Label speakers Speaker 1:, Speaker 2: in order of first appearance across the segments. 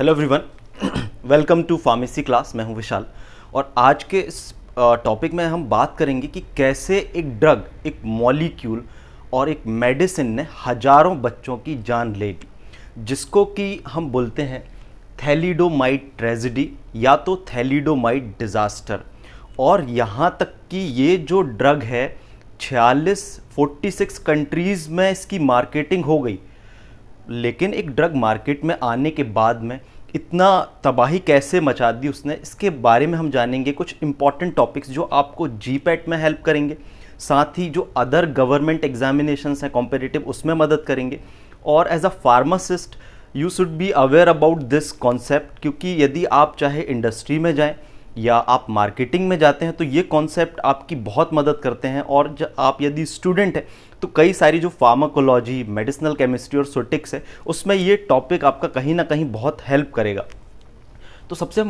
Speaker 1: Hello everyone, welcome to pharmacy class. मैं हूं विशाल और आज के इस टॉपिक में हम बात करेंगे कि कैसे एक ड्रग, एक मॉलिक्यूल और एक मेडिसिन ने हजारों बच्चों की जान ले ली, जिसको कि हम बोलते हैं थैलिडोमाइड ट्रेजेडी या तो थैलिडोमाइड डिज़ास्टर। और यहाँ तक कि ये जो ड्रग है 46 कंट्रीज़ में इसकी मार्केटिंग हो गई। लेकिन एक ड्रग मार्केट में आने के बाद में इतना तबाही कैसे मचा दी उसने, इसके बारे में हम जानेंगे। कुछ इंपॉर्टेंट टॉपिक्स जो आपको जीपैट में हेल्प करेंगे, साथ ही जो अदर गवर्नमेंट एग्जामिनेशंस हैं कॉम्पिटिटिव, उसमें मदद करेंगे। और as a pharmacist you should be aware about this concept, क्योंकि यदि आप चाहे इंडस्ट्री में जाएं या आप मार्केटिंग में जाते हैं तो ये कॉन्सेप्ट आपकी बहुत मदद करते हैं। और जब आप यदि स्टूडेंट हैं तो कई सारी जो फार्माकोलॉजी, मेडिसिनल केमिस्ट्री और सोटिक्स है, उसमें ये टॉपिक आपका कहीं ना कहीं बहुत हेल्प करेगा। तो सबसे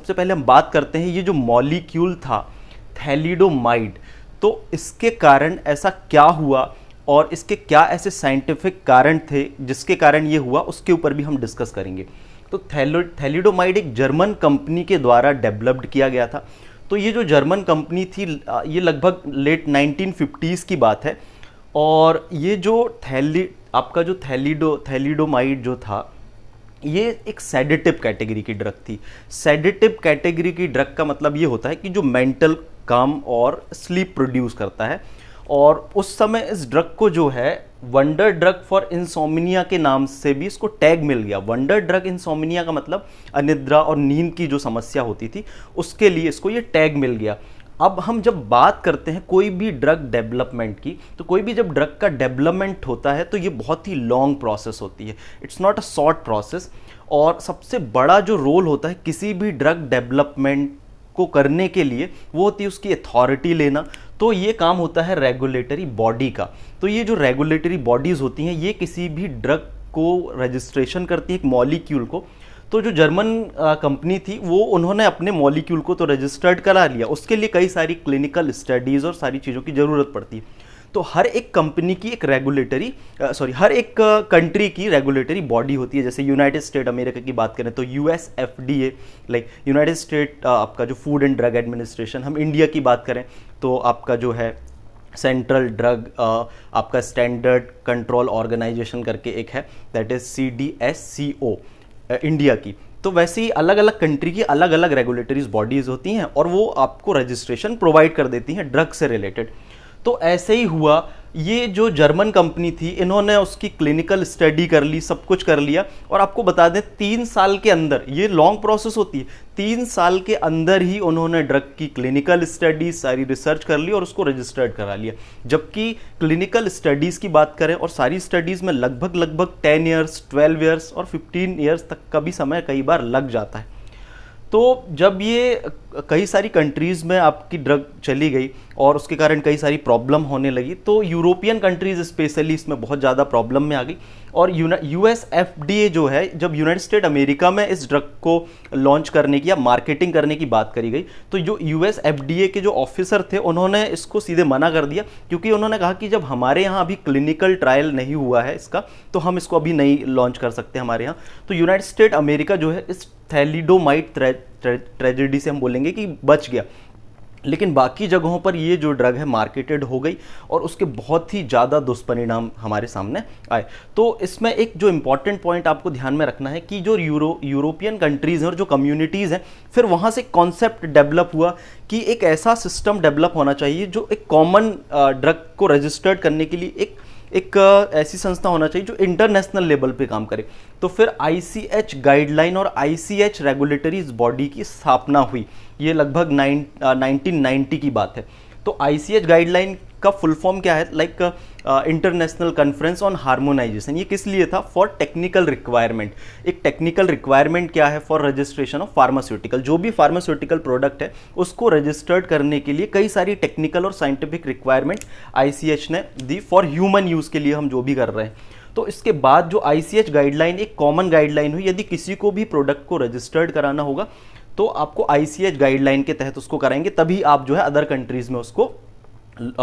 Speaker 1: पहले हम बात करते हैं ये जो मॉलिक्यूल था थैलिडोमाइड, तो इसके कारण ऐसा क्या हुआ और इसके क्या ऐसे साइंटिफिक कारण थे जिसके कारण ये हुआ, उसके ऊपर भी हम डिस्कस करेंगे। तो थैलिडोमाइड एक जर्मन कंपनी के द्वारा डेवलप्ड किया गया था। तो ये जो जर्मन कंपनी थी, ये लगभग लेट 1950s की बात है। और ये जो थैलिडोमाइड जो था, ये एक सेडेटिव कैटेगरी की ड्रग थी। सेडेटिव कैटेगरी की ड्रग का मतलब ये होता है कि जो मेंटल काम और स्लीप प्रोड्यूस करता है। और उस समय इस ड्रग को जो है वंडर ड्रग फॉर इंसोम्निया के नाम से भी इसको टैग मिल गया। वंडर ड्रग इंसोम्निया का मतलब अनिद्रा और नींद की जो समस्या होती थी, उसके लिए इसको ये टैग मिल गया। अब हम जब बात करते हैं कोई भी ड्रग डेवलपमेंट की, तो कोई भी जब ड्रग का डेवलपमेंट होता है तो ये बहुत ही लॉन्ग प्रोसेस होती है, it's not a short process. और सबसे बड़ा जो रोल होता है किसी भी ड्रग डेवलपमेंट को करने के लिए, वो होती है उसकी अथॉरिटी लेना। तो ये काम होता है रेगुलेटरी बॉडी का। तो ये जो रेगुलेटरी बॉडीज़ होती हैं, ये किसी भी ड्रग को रजिस्ट्रेशन करती है, एक मॉलिक्यूल को। तो जो जर्मन कंपनी थी, वो उन्होंने अपने मॉलिक्यूल को तो रजिस्टर्ड करा लिया, उसके लिए कई सारी क्लिनिकल स्टडीज़ और सारी चीज़ों की ज़रूरत पड़ती है। तो हर एक कंपनी की एक हर एक कंट्री की रेगुलेटरी बॉडी होती है। जैसे यूनाइटेड स्टेट अमेरिका की बात करें तो USFDA, लाइक यूनाइटेड स्टेट आपका जो फूड एंड ड्रग एडमिनिस्ट्रेशन। हम इंडिया की बात करें तो आपका जो है सेंट्रल ड्रग आपका स्टैंडर्ड कंट्रोल ऑर्गेनाइजेशन करके एक है, दैट इज CDSCO इंडिया की। तो वैसे ही अलग अलग कंट्री की अलग अलग रेगुलेटरीज बॉडीज़ होती हैं और वो आपको रजिस्ट्रेशन प्रोवाइड कर देती हैं ड्रग से रिलेटेड। तो ऐसे ही हुआ, ये जो जर्मन कंपनी थी, इन्होंने उसकी क्लिनिकल स्टडी कर ली, सब कुछ कर लिया। और आपको बता दें 3 साल के अंदर, ये लॉन्ग प्रोसेस होती है, 3 साल के अंदर ही उन्होंने ड्रग की क्लिनिकल स्टडी सारी रिसर्च कर ली और उसको रजिस्टर्ड करा लिया। जबकि क्लिनिकल स्टडीज़ की बात करें और सारी स्टडीज़ में लगभग 10 ईयर्स, 12 ईयर्स और 15 ईयर्स तक का भी समय कई बार लग जाता है। तो जब ये कई सारी कंट्रीज़ में आपकी ड्रग चली गई और उसके कारण कई सारी प्रॉब्लम होने लगी, तो यूरोपियन कंट्रीज़ स्पेशली इसमें बहुत ज़्यादा प्रॉब्लम में आ गई। और USFDA जो है, जब यूनाइटेड स्टेट अमेरिका में इस ड्रग को लॉन्च करने की या मार्केटिंग करने की बात करी गई, तो जो USFDA के जो ऑफिसर थे, उन्होंने इसको सीधे मना कर दिया, क्योंकि उन्होंने कहा कि जब हमारे यहाँ अभी क्लिनिकल ट्रायल नहीं हुआ है इसका, तो हम इसको अभी नहीं लॉन्च कर सकते हमारे यहाँ। तो यूनाइटेड स्टेट अमेरिका जो है इस थैलिडोमाइड ट्रेजेडी से हम बोलेंगे कि बच गया। लेकिन बाकी जगहों पर ये जो ड्रग है मार्केटेड हो गई और उसके बहुत ही ज़्यादा दुष्परिणाम हमारे सामने आए। तो इसमें एक जो इम्पॉर्टेंट पॉइंट आपको ध्यान में रखना है कि जो यूरोपियन कंट्रीज़ हैं और जो कम्युनिटीज़ हैं, फिर वहाँ से कॉन्सेप्ट डेवलप हुआ कि एक ऐसा सिस्टम डेवलप होना चाहिए जो एक कॉमन ड्रग को रजिस्टर्ड करने के लिए एक ऐसी संस्था होना चाहिए जो इंटरनेशनल लेवल पे काम करे। तो फिर ICH गाइडलाइन और ICH रेगुलेटरीज बॉडी की स्थापना हुई। ये लगभग 1990 की बात है। तो ICH गाइडलाइन का फुल फॉर्म क्या है, like international conference on harmonisation. ये किस लिए था? For technical requirement. एक टेक्निकल रिक्वायरमेंट क्या है? For registration of pharmaceutical. जो भी फार्मास्यूटिकल प्रोडक्ट है उसको रजिस्टर्ड करने के लिए कई सारी टेक्निकल और साइंटिफिक रिक्वायरमेंट ICH ने दी फॉर ह्यूमन यूज़ के लिए, हम जो भी कर रहे हैं। तो इसके बाद जो ICH गाइडलाइन एक कॉमन गाइडलाइन हुई, यदि किसी को भी प्रोडक्ट को रजिस्टर्ड कराना होगा तो आपको ICH गाइडलाइन के तहत उसको कराएंगे, तभी आप जो है अदर कंट्रीज़ में उसको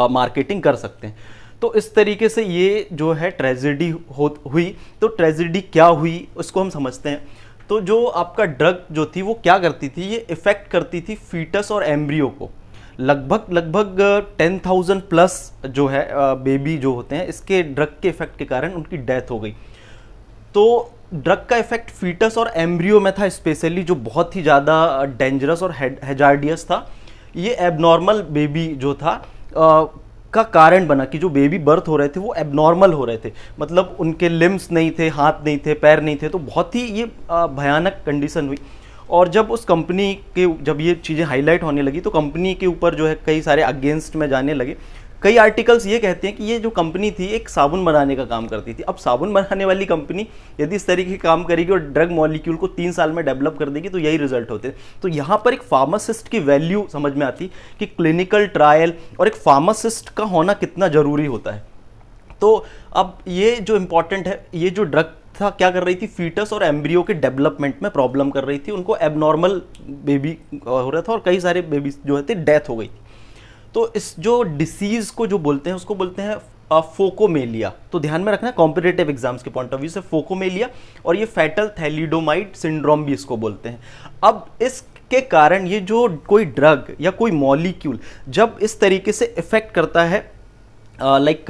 Speaker 1: मार्केटिंग कर सकते हैं। तो इस तरीके से ये जो है ट्रेजेडी हुई। तो ट्रेजेडी क्या हुई उसको हम समझते हैं। तो जो आपका ड्रग जो थी वो क्या करती थी, ये इफेक्ट करती थी फीटस और एम्ब्रियो को। लगभग लगभग 10,000 प्लस जो है बेबी जो होते हैं इसके ड्रग के इफेक्ट के कारण उनकी डेथ हो गई। तो ड्रग का इफेक्ट फीटस और एम्ब्रियो में था स्पेशली, जो बहुत ही ज़्यादा डेंजरस और हैजार्डियस था। ये एबनॉर्मल बेबी जो था का कारण बना कि जो बेबी बर्थ हो रहे थे वो एबनॉर्मल हो रहे थे, मतलब उनके लिम्स नहीं थे, हाथ नहीं थे, पैर नहीं थे। तो बहुत ही ये भयानक कंडीशन हुई। और जब उस कंपनी के जब ये चीज़ें हाईलाइट होने लगी तो कंपनी के ऊपर जो है कई सारे अगेंस्ट में जाने लगे। कई आर्टिकल्स ये कहते हैं कि ये जो कंपनी थी एक साबुन बनाने का काम करती थी। अब साबुन बनाने वाली कंपनी यदि इस तरीके के काम करेगी और ड्रग मॉलिक्यूल को 3 साल में डेवलप कर देगी तो यही रिजल्ट होते हैं। तो यहाँ पर एक फार्मासिस्ट की वैल्यू समझ में आती कि क्लिनिकल ट्रायल और एक फार्मासिस्ट का होना कितना ज़रूरी होता है। तो अब ये जो इम्पॉर्टेंट है, ये जो ड्रग था क्या कर रही थी, फीटस और एम्ब्रियो के डेवलपमेंट में प्रॉब्लम कर रही थी। उनको एबनॉर्मल बेबी हो रहा था और कई सारे बेबी जो है डेथ हो गई। तो इस जो डिसीज़ को जो बोलते हैं उसको बोलते हैं फोकोमेलिया। तो ध्यान में रखना कॉम्पिटिटिव एग्जाम्स के पॉइंट ऑफ व्यू से, फोकोमेलिया, और ये फैटल थैलिडोमाइड सिंड्रोम भी इसको बोलते हैं। अब इसके कारण ये जो कोई ड्रग या कोई मॉलिक्यूल जब इस तरीके से इफेक्ट करता है लाइक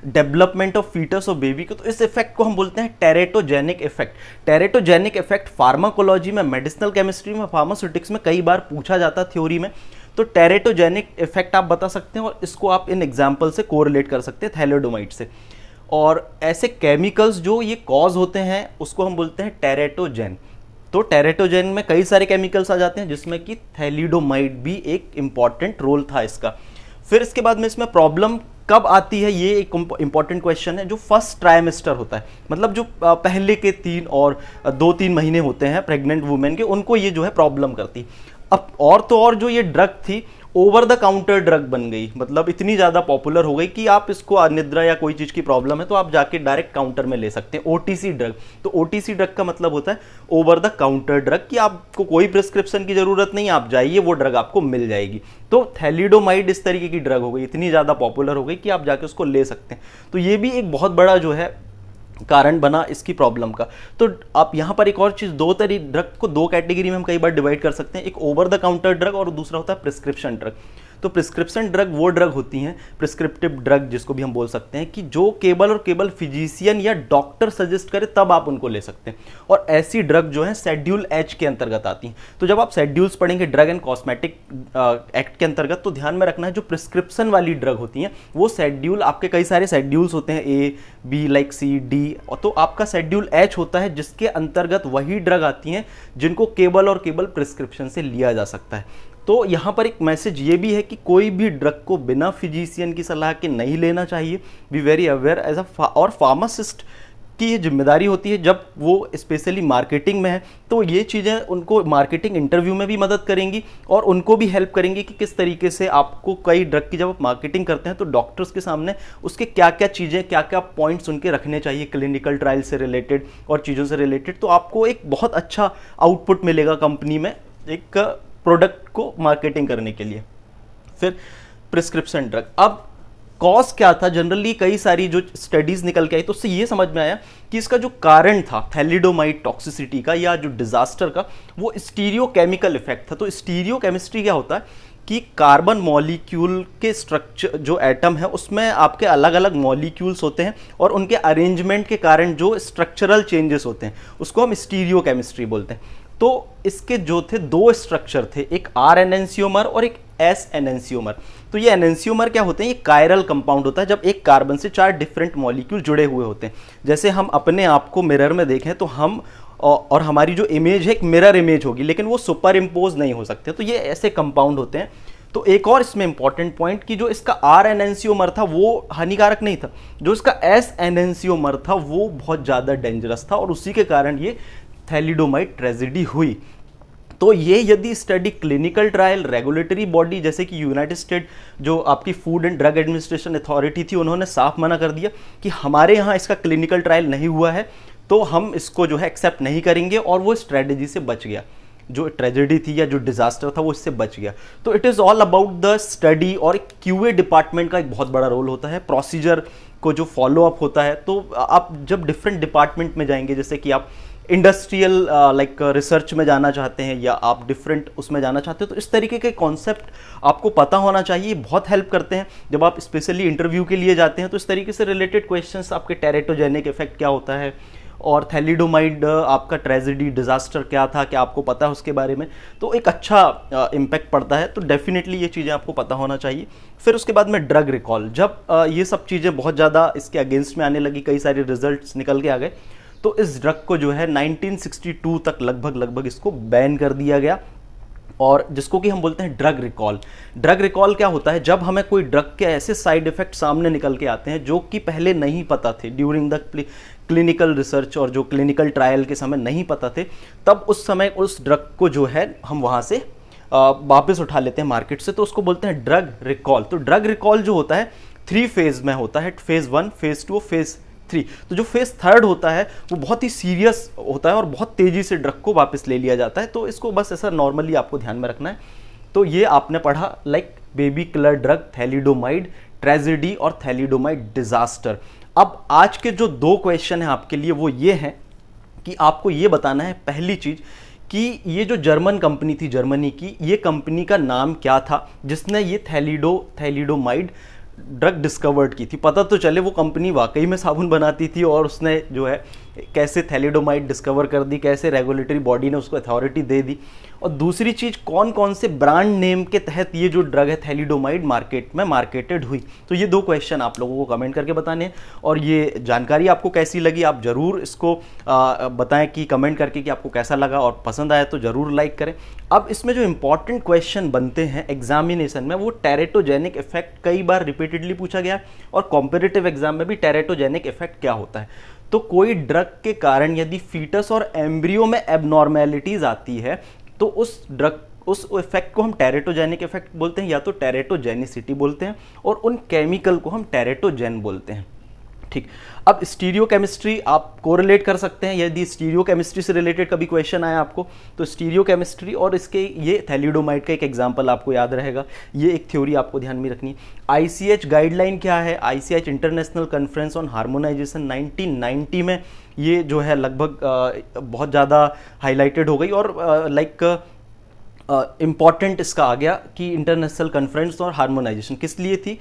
Speaker 1: डेवलपमेंट ऑफ फीटस और बेबी को, तो इस इफेक्ट को हम बोलते हैं teratogenic effect. Teratogenic effect pharmacology में, मेडिसिनल केमिस्ट्री में, फार्मास्यूटिक्स में कई बार पूछा जाता थ्योरी में। तो टेरेटोजेनिक इफेक्ट आप बता सकते हैं और इसको आप इन एग्जाम्पल से कोरिलेट कर सकते हैं थैलिडोमाइड से। और ऐसे केमिकल्स जो ये कॉज होते हैं उसको हम बोलते हैं टेरेटोजेन। तो टेरेटोजेन में कई सारे केमिकल्स आ जाते हैं जिसमें कि थैलिडोमाइड भी एक इंपॉर्टेंट रोल था इसका। फिर इसके बाद में इसमें प्रॉब्लम कब आती है, ये एक इंपॉर्टेंट क्वेश्चन है। जो फर्स्ट ट्राइमेस्टर होता है, मतलब जो पहले के 3 और 2-3 महीने होते हैं प्रेग्नेंट वुमेन के, उनको ये जो है प्रॉब्लम करती। अब और तो और जो ये ड्रग थी ओवर द काउंटर ड्रग बन गई, मतलब इतनी ज़्यादा पॉपुलर हो गई कि आप इसको अनिद्रा या कोई चीज़ की प्रॉब्लम है तो आप जाके डायरेक्ट काउंटर में ले सकते हैं। ओटीसी ड्रग, तो ओटीसी ड्रग का मतलब होता है ओवर द काउंटर ड्रग, कि आपको कोई प्रिस्क्रिप्शन की ज़रूरत नहीं, आप जाइए वो ड्रग आपको मिल जाएगी। तो थैलिडोमाइड इस तरीके की ड्रग हो गई, इतनी ज़्यादा पॉपुलर हो गई कि आप जाके उसको ले सकते हैं। तो ये भी एक बहुत बड़ा जो है कारण बना इसकी प्रॉब्लम का। तो आप यहाँ पर एक और चीज़, ड्रग को 2 कैटेगरी में हम कई बार डिवाइड कर सकते हैं, एक ओवर द काउंटर ड्रग और दूसरा होता है प्रिस्क्रिप्शन ड्रग। तो प्रिस्क्रिप्शन ड्रग वो ड्रग होती हैं, प्रिस्क्रिप्टिव ड्रग जिसको भी हम बोल सकते हैं, कि जो केवल और केवल फिजिशियन या डॉक्टर सजेस्ट करे तब आप उनको ले सकते हैं। और ऐसी ड्रग जो है शेड्यूल एच के अंतर्गत आती हैं। तो जब आप शेड्यूल्स पढ़ेंगे ड्रग एंड कॉस्मेटिक एक्ट के अंतर्गत, तो ध्यान में रखना है जो प्रिस्क्रिप्शन वाली ड्रग होती हैं वो शेड्यूल, आपके कई सारे शेड्यूल्स होते हैं, A B like C D, तो आपका शेड्यूल एच होता है जिसके अंतर्गत वही ड्रग आती हैं जिनको केवल और केवल प्रिस्क्रिप्शन से लिया जा सकता है। तो यहाँ पर एक मैसेज ये भी है कि कोई भी ड्रग को बिना फिजिशियन की सलाह के नहीं लेना चाहिए। बी वेरी अवेयर एज और फार्मासिस्ट की ये जिम्मेदारी होती है, जब वो स्पेशली मार्केटिंग में है तो ये चीज़ें उनको मार्केटिंग इंटरव्यू में भी मदद करेंगी और उनको भी हेल्प करेंगी कि किस तरीके से आपको कई ड्रग की जब आप मार्केटिंग करते हैं तो डॉक्टर्स के सामने उसके क्या क्या चीज़ें, क्या क्या पॉइंट्स उनके रखने चाहिए क्लिनिकल ट्रायल से रिलेटेड और चीज़ों से रिलेटेड। तो आपको एक बहुत अच्छा आउटपुट मिलेगा कंपनी में एक प्रोडक्ट को मार्केटिंग करने के लिए। फिर प्रिस्क्रिप्शन ड्रग, अब कॉज क्या था, जनरली कई सारी जो स्टडीज निकल के आई तो उससे ये समझ में आया कि इसका जो कारण था थैलिडोमाइड टॉक्सिसिटी का या जो डिजास्टर का, वो स्टीरियोकेमिकल इफेक्ट था। तो स्टीरियोकेमिस्ट्री क्या होता है कि कार्बन मॉलिक्यूल के स्ट्रक्चर, जो एटम है उसमें आपके अलग अलग मॉलिक्यूल्स होते हैं और उनके अरेंजमेंट के कारण जो स्ट्रक्चरल चेंजेस होते हैं उसको हम स्टीरियोकेमिस्ट्री बोलते हैं। तो इसके जो थे 2 स्ट्रक्चर थे, एक आर एनेंसियोमर और एक एस एनेंसियोमर। तो ये एनेंसियोमर क्या होते हैं, ये कायरल कंपाउंड होता है जब एक कार्बन से 4 डिफरेंट मॉलिक्यूल जुड़े हुए होते हैं। जैसे हम अपने आप को मिरर में देखें तो हम और हमारी जो इमेज है एक मिरर इमेज होगी, लेकिन वो सुपर इम्पोज नहीं हो सकते। तो ये ऐसे कंपाउंड होते हैं। तो एक और इसमें इंपॉर्टेंट पॉइंट कि जो इसका आर एनेंसियोमर था वो हानिकारक नहीं था, जो इसका एस एनेंसियोमर था वो बहुत ज़्यादा डेंजरस था और उसी के कारण ये थैलिडोमाइड ट्रेजेडी हुई। तो ये यदि study clinical trial regulatory body जैसे कि यूनाइटेड स्टेट जो आपकी food and drug administration authority थी, उन्होंने साफ मना कर दिया कि हमारे यहाँ इसका क्लिनिकल ट्रायल नहीं हुआ है तो हम इसको जो है एक्सेप्ट नहीं करेंगे, और वो स्ट्रेटेजी से बच गया। जो ट्रेजेडी थी या जो डिजास्टर था वो इससे बच गया। तो it is all about the study, और क्यूए डिपार्टमेंट का एक बहुत बड़ा रोल होता है, प्रोसीजर को जो फॉलोअप होता है, तो आप जब डिफरेंट डिपार्टमेंट में जाएंगे, जैसे कि आप इंडस्ट्रियल लाइक रिसर्च में जाना चाहते हैं या आप डिफरेंट उसमें जाना चाहते हो, तो इस तरीके के कॉन्सेप्ट आपको पता होना चाहिए, बहुत हेल्प करते हैं। जब आप स्पेशली इंटरव्यू के लिए जाते हैं तो इस तरीके से रिलेटेड क्वेश्चंस, आपके टेरेटोजेनिक इफेक्ट क्या होता है, और थैलिडोमाइड आपका ट्रेजेडी डिजास्टर क्या था, क्या आपको पता है उसके बारे में, तो एक अच्छा इम्पैक्ट पड़ता है। तो डेफिनेटली ये चीज़ें आपको पता होना चाहिए। फिर उसके बाद में ड्रग रिकॉल, जब ये सब चीज़ें बहुत ज़्यादा इसके अगेंस्ट में आने लगी, कई सारे रिजल्ट्स निकल के आ गए, तो इस ड्रग को जो है 1962 तक लगभग इसको बैन कर दिया गया, और जिसको कि हम बोलते हैं ड्रग रिकॉल। ड्रग रिकॉल क्या होता है, जब हमें कोई ड्रग के ऐसे साइड इफेक्ट सामने निकल के आते हैं जो कि पहले नहीं पता थे, ड्यूरिंग द क्लिनिकल रिसर्च और जो क्लिनिकल ट्रायल के समय नहीं पता थे, तब उस समय उस ड्रग को जो है हम वहाँ से वापस उठा लेते हैं मार्केट से, तो उसको बोलते हैं ड्रग रिकॉल। तो ड्रग रिकॉल जो होता है 3 फेज में होता है, फेज 1, फेज 2, फेज 3। तो जो फेज 3 होता है वो बहुत ही सीरियस होता है और बहुत तेजी से ड्रग को वापस ले लिया जाता है। तो इसको बस ऐसा नॉर्मली आपको ध्यान में रखना है। तो ये आपने पढ़ा like baby killer drug, thalidomide, tragedy और थैलिडोमाइड डिजास्टर। अब आज के जो 2 क्वेश्चन हैं आपके लिए वो ये हैं कि आपको ये बताना है, पहली चीज कि ये जो जर्मन कंपनी थी, जर्मनी की, ये कंपनी का नाम क्या था जिसने ये थैलिडोमाइड ड्रग डिस्कवर्ड की थी। पता तो चले वो कंपनी वाकई में साबुन बनाती थी और उसने जो है कैसे थैलिडोमाइड डिस्कवर कर दी, कैसे रेगुलेटरी बॉडी ने उसको अथॉरिटी दे दी, और दूसरी चीज़ कौन कौन से ब्रांड नेम के तहत ये जो ड्रग है थैलिडोमाइड मार्केट में मार्केटेड हुई। तो ये 2 क्वेश्चन आप लोगों को कमेंट करके बताने हैं। और ये जानकारी आपको कैसी लगी आप ज़रूर इसको बताएं कि कमेंट करके कि आपको कैसा लगा, और पसंद आया तो ज़रूर लाइक करें। अब इसमें जो इंपॉर्टेंट क्वेश्चन बनते हैं एग्जामिनेशन में, वो टेरेटोजेनिक इफेक्ट कई बार रिपीटेडली पूछा गया है, और कॉम्पिटिटिव एग्जाम में भी टेरेटोजेनिक इफेक्ट क्या होता है। तो कोई ड्रग के कारण यदि फीटस और एम्ब्रियो में एबनॉर्मेलिटीज आती है तो उस इफेक्ट को हम टेरेटोजेनिक इफेक्ट बोलते हैं, या तो टेरेटोजेनिसिटी बोलते हैं, और उन केमिकल को हम टेरेटोजेन बोलते हैं। ठीक, अब स्टीरियो केमिस्ट्री आप कोरिलेट कर सकते हैं, यदि स्टीरियो केमिस्ट्री से रिलेटेड कभी क्वेश्चन आया आपको तो स्टीरियो केमिस्ट्री और इसके ये थैलिडोमाइड का एक एग्जांपल आपको याद रहेगा। ये एक थ्योरी आपको ध्यान में रखनी है। ICH गाइडलाइन क्या है, ICH international conference on harmonisation 1990 में ये जो है लगभग बहुत ज़्यादा हाईलाइटेड हो गई, और लाइक इम्पॉर्टेंट इसका आ गया कि इंटरनेशनल कॉन्फ्रेंस और हार्मोनाइजेशन किस लिए थी,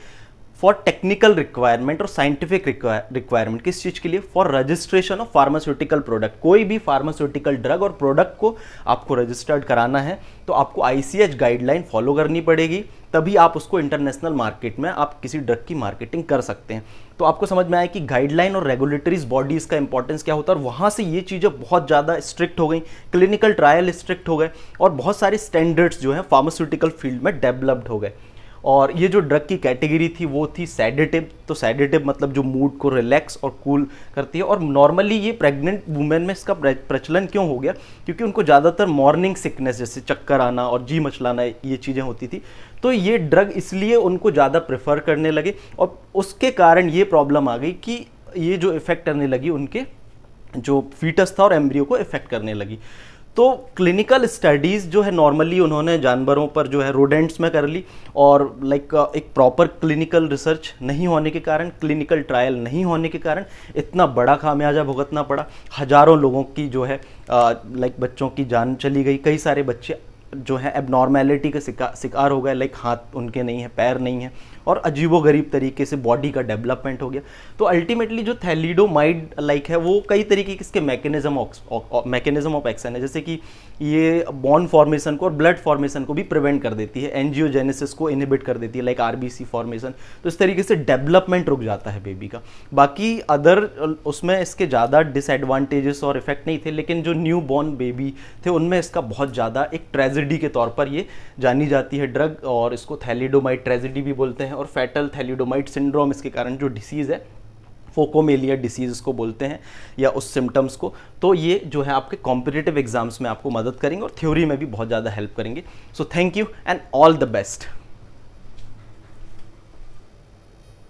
Speaker 1: फॉर टेक्निकल रिक्वायरमेंट और साइंटिफिक रिक्वायरमेंट। किस चीज़ के लिए, for registration of pharmaceutical product. कोई भी फार्मास्यूटिकल ड्रग और प्रोडक्ट को आपको रजिस्टर्ड कराना है तो आपको ICH गाइडलाइन फॉलो करनी पड़ेगी, तभी आप उसको इंटरनेशनल मार्केट में आप किसी ड्रग की मार्केटिंग कर सकते हैं। तो आपको समझ में आया कि गाइडलाइन और रेगुलेटरीज बॉडीज़ का इंपॉर्टेंस क्या होता है, और वहाँ से ये चीज़ें बहुत ज़्यादा स्ट्रिक्ट हो गई, क्लिनिकल ट्रायल स्ट्रिक्ट हो गए, और बहुत सारे स्टैंडर्ड्स जो हैं फार्मास्यूटिकल फील्ड में डेवलप्ड हो गए। और ये जो ड्रग की कैटेगरी थी वो थी सेडेटिव। तो सेडेटिव मतलब जो मूड को रिलैक्स और कूल करती है, और नॉर्मली ये प्रेग्नेंट वुमेन में इसका प्रचलन क्यों हो गया, क्योंकि उनको ज़्यादातर मॉर्निंग सिकनेस जैसे चक्कर आना और जी मचलाना ये चीज़ें होती थी, तो ये ड्रग इसलिए उनको ज़्यादा प्रेफर करने लगे, और उसके कारण ये प्रॉब्लम आ गई कि ये जो इफ़ेक्ट करने लगी उनके जो फीटस था और एम्ब्रियो को इफ़ेक्ट करने लगी। तो क्लिनिकल स्टडीज़ जो है नॉर्मली उन्होंने जानवरों पर जो है रोडेंट्स में कर ली, और लाइक एक प्रॉपर क्लिनिकल रिसर्च नहीं होने के कारण, क्लिनिकल ट्रायल नहीं होने के कारण इतना बड़ा खामियाजा भुगतना पड़ा। हज़ारों लोगों की जो है लाइक बच्चों की जान चली गई, कई सारे बच्चे जो है एबनॉर्मेलिटी के शिकार हो गए, लाइक हाथ उनके नहीं है, पैर नहीं है, और अजीबोगरीब तरीके से बॉडी का डेवलपमेंट हो गया। तो अल्टीमेटली जो थैलिडोमाइड लाइक है वो कई तरीके के इसके मैकेनिज्म ऑफ एक्शन है, जैसे कि ये बॉन फॉर्मेशन को और ब्लड फॉर्मेशन को भी प्रिवेंट कर देती है, एंजियोजेनेसिस को इनहिबिट कर देती है, लाइक RBC फॉर्मेशन। तो इस तरीके से डेवलपमेंट रुक जाता है बेबी का। बाकी अदर उसमें इसके ज़्यादा डिसएडवांटेजेस और इफेक्ट नहीं थे, लेकिन जो न्यू बॉर्न बेबी थे उनमें इसका बहुत ज़्यादा एक ट्रेजेडी के तौर पर ये जानी जाती है ड्रग, और इसको थैलिडोमाइड ट्रेजेडी भी बोलते हैं। और फैटल थैलिडोमाइड सिंड्रोम इसके कारण जो डिसीज़ है, फोकोमेलिया डिसीज को बोलते हैं, या उस सिम्टम्स को। तो ये जो है आपके कॉम्पिटिटिव एग्जाम्स में आपको मदद करेंगे और थ्योरी में भी बहुत ज़्यादा हेल्प करेंगे। So thank you and all the best.